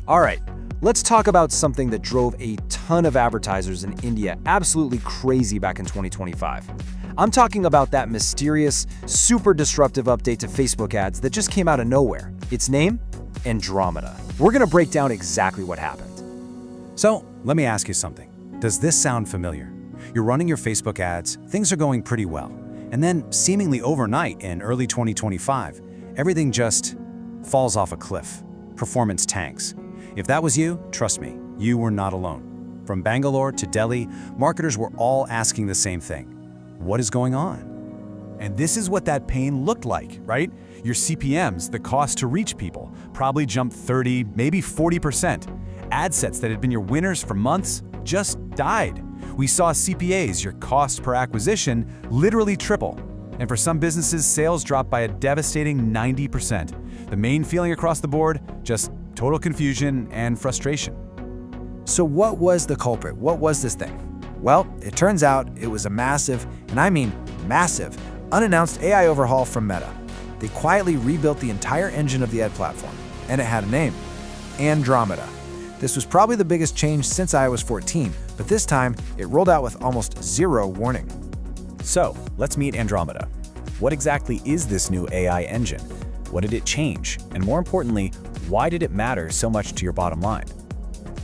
All right, let's talk about something that drove a ton of advertisers in India absolutely crazy back in 2025. I'm talking about that mysterious, super disruptive update to Facebook ads that just came out of nowhere. Its name? Andromeda. We're gonna break down exactly what happened. So, let me ask you something. Does this sound familiar? You're running your Facebook ads, things are going pretty well, and then seemingly overnight in early 2025, everything just falls off a cliff. Performance tanks. If that was you, trust me, you were not alone. From Bangalore to Delhi, marketers were all asking the same thing. What is going on? And this is what that pain looked like, right? Your CPMs, the cost to reach people, probably jumped 30, maybe 40%. Ad sets that had been your winners for months just died. We saw CPAs, your cost per acquisition, literally triple. And for some businesses, sales dropped by a devastating 90%. The main feeling across the board, just total confusion and frustration. So what was the culprit? What was this thing? Well, it turns out it was a massive, and I mean massive, unannounced AI overhaul from Meta. They quietly rebuilt the entire engine of the ad platform, and it had a name: Andromeda. This was probably the biggest change since iOS 14, but this time it rolled out with almost zero warning. So, let's meet Andromeda. What exactly is this new AI engine? What did it change? And more importantly, why did it matter so much to your bottom line?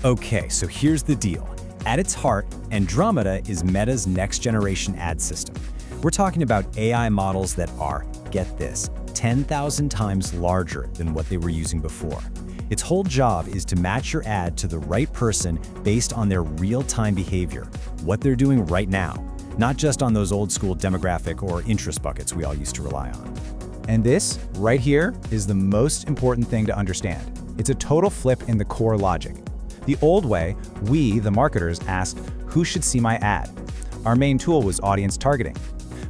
Okay, so here's the deal. At its heart, Andromeda is Meta's next-generation ad system. We're talking about AI models that are, get this, 10,000 times larger than what they were using before. Its whole job is to match your ad to the right person based on their real-time behavior, what they're doing right now, not just on those old-school demographic or interest buckets we all used to rely on. And this, right here, is the most important thing to understand. It's a total flip in the core logic. The old way, we, the marketers, asked, who should see my ad? Our main tool was audience targeting.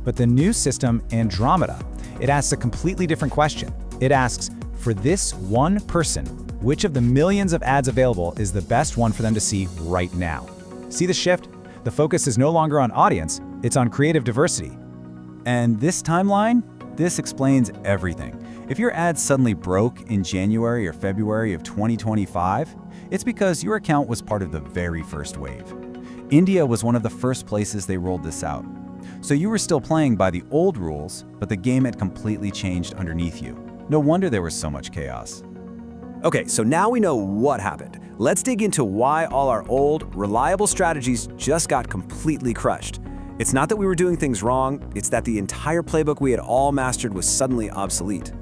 But the new system, Andromeda, it asks a completely different question. It asks, for this one person, which of the millions of ads available is the best one for them to see right now? See the shift? The focus is no longer on audience, it's on creative diversity. And this timeline? This explains everything. If your ad suddenly broke in January or February of 2025, it's because your account was part of the very first wave. India was one of the first places they rolled this out. So you were still playing by the old rules, but the game had completely changed underneath you. No wonder there was so much chaos. Okay, so now we know what happened. Let's dig into why all our old, reliable strategies just got completely crushed. It's not that we were doing things wrong, it's that the entire playbook we had all mastered was suddenly obsolete.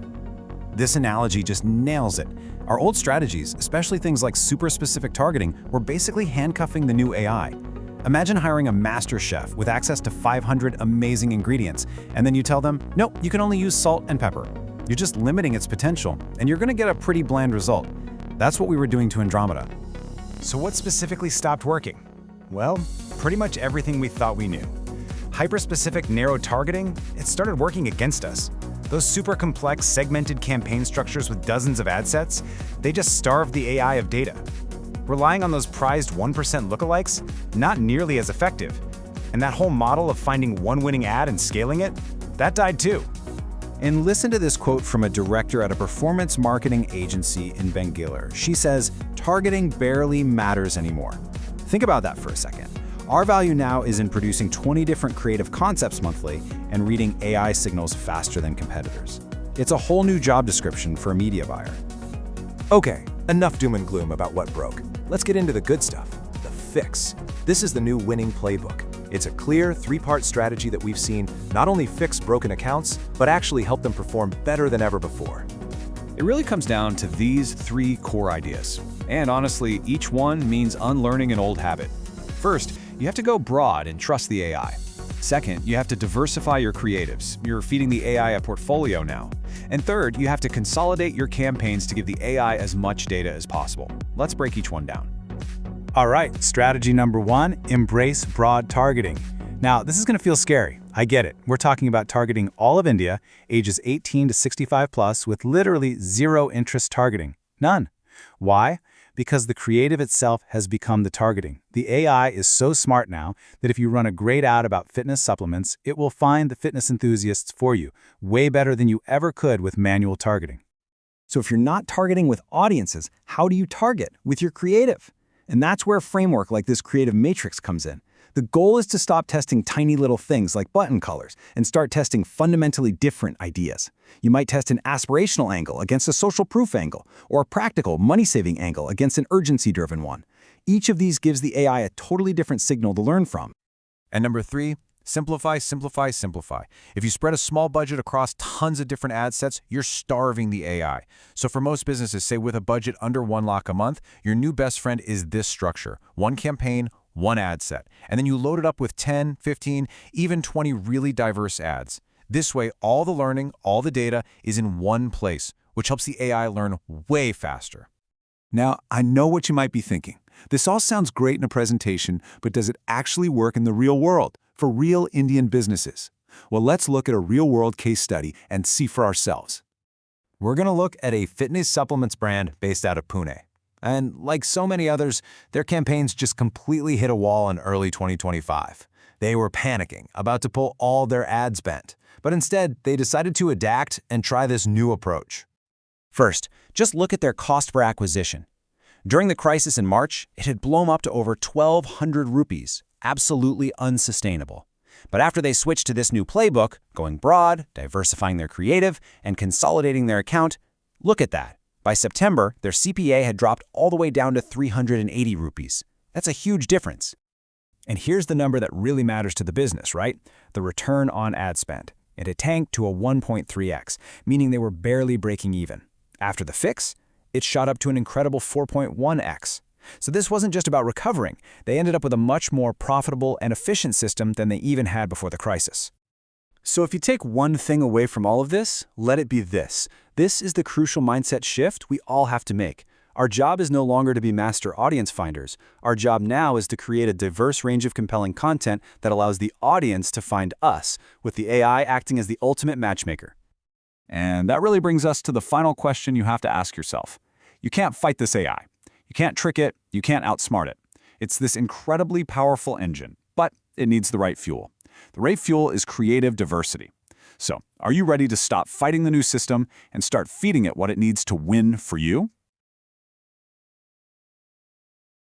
This analogy just nails it. Our old strategies, especially things like super specific targeting, were basically handcuffing the new AI. Imagine hiring a master chef with access to 500 amazing ingredients, and then you tell them, nope, you can only use salt and pepper. You're just limiting its potential, and you're gonna get a pretty bland result. That's what we were doing to Andromeda. So what specifically stopped working? Well, pretty much everything we thought we knew. Hyper-specific narrow targeting, it started working against us. Those super complex segmented campaign structures with dozens of ad sets, they just starved the AI of data. Relying on those prized 1% lookalikes, not nearly as effective. And that whole model of finding one winning ad and scaling it, that died too. And listen to this quote from a director at a performance marketing agency in Bangalore. She says, targeting barely matters anymore. Think about that for a second. Our value now is in producing 20 different creative concepts monthly and reading AI signals faster than competitors. It's a whole new job description for a media buyer. Okay, enough doom and gloom about what broke. Let's get into the good stuff, the fix. This is the new winning playbook. It's a clear, three-part strategy that we've seen not only fix broken accounts, but actually help them perform better than ever before. It really comes down to these three core ideas. And honestly, each one means unlearning an old habit. First, you have to go broad and trust the AI. Second, you have to diversify your creatives. You're feeding the AI a portfolio now. And third, you have to consolidate your campaigns to give the AI as much data as possible. Let's break each one down. All right, strategy number one, embrace broad targeting. Now, this is gonna feel scary. I get it. We're talking about targeting all of India, ages 18 to 65 plus, with literally zero interest targeting. None. Why? Because the creative itself has become the targeting. The AI is so smart now that if you run a great ad about fitness supplements, it will find the fitness enthusiasts for you, way better than you ever could with manual targeting. So if you're not targeting with audiences, how do you target? With your creative. And that's where a framework like this creative matrix comes in. The goal is to stop testing tiny little things like button colors and start testing fundamentally different ideas. You might test an aspirational angle against a social proof angle, or a practical, money-saving angle against an urgency-driven one. Each of these gives the AI a totally different signal to learn from. And number 3, simplify, simplify, simplify. If you spread a small budget across tons of different ad sets, you're starving the AI. So for most businesses, say with a budget under $1 a month, your new best friend is this structure: one campaign, one ad set. And then you load it up with 10, 15, even 20 really diverse ads. This way, all the learning, all the data is in one place, which helps the AI learn way faster. Now, I know what you might be thinking. This all sounds great in a presentation, but does it actually work in the real world, for real Indian businesses? Well, let's look at a real-world case study and see for ourselves. We're going to look at a fitness supplements brand based out of Pune. And like so many others, their campaigns just completely hit a wall in early 2025. They were panicking, about to pull all their ad spend. But instead, they decided to adapt and try this new approach. First, just look at their cost per acquisition. During the crisis in March, it had blown up to over 1,200 rupees, absolutely unsustainable. But after they switched to this new playbook, going broad, diversifying their creative, and consolidating their account, look at that. By September, their CPA had dropped all the way down to 380 rupees. That's a huge difference. And here's the number that really matters to the business, right? The return on ad spend. It had tanked to a 1.3x, meaning they were barely breaking even. After the fix, it shot up to an incredible 4.1x. So this wasn't just about recovering. They ended up with a much more profitable and efficient system than they even had before the crisis. So if you take one thing away from all of this, let it be this. This is the crucial mindset shift we all have to make. Our job is no longer to be master audience finders. Our job now is to create a diverse range of compelling content that allows the audience to find us, with the AI acting as the ultimate matchmaker. And that really brings us to the final question you have to ask yourself. You can't fight this AI. You can't trick it. You can't outsmart it. It's this incredibly powerful engine, but it needs the right fuel. The right fuel is creative diversity. So, are you ready to stop fighting the new system and start feeding it what it needs to win for you?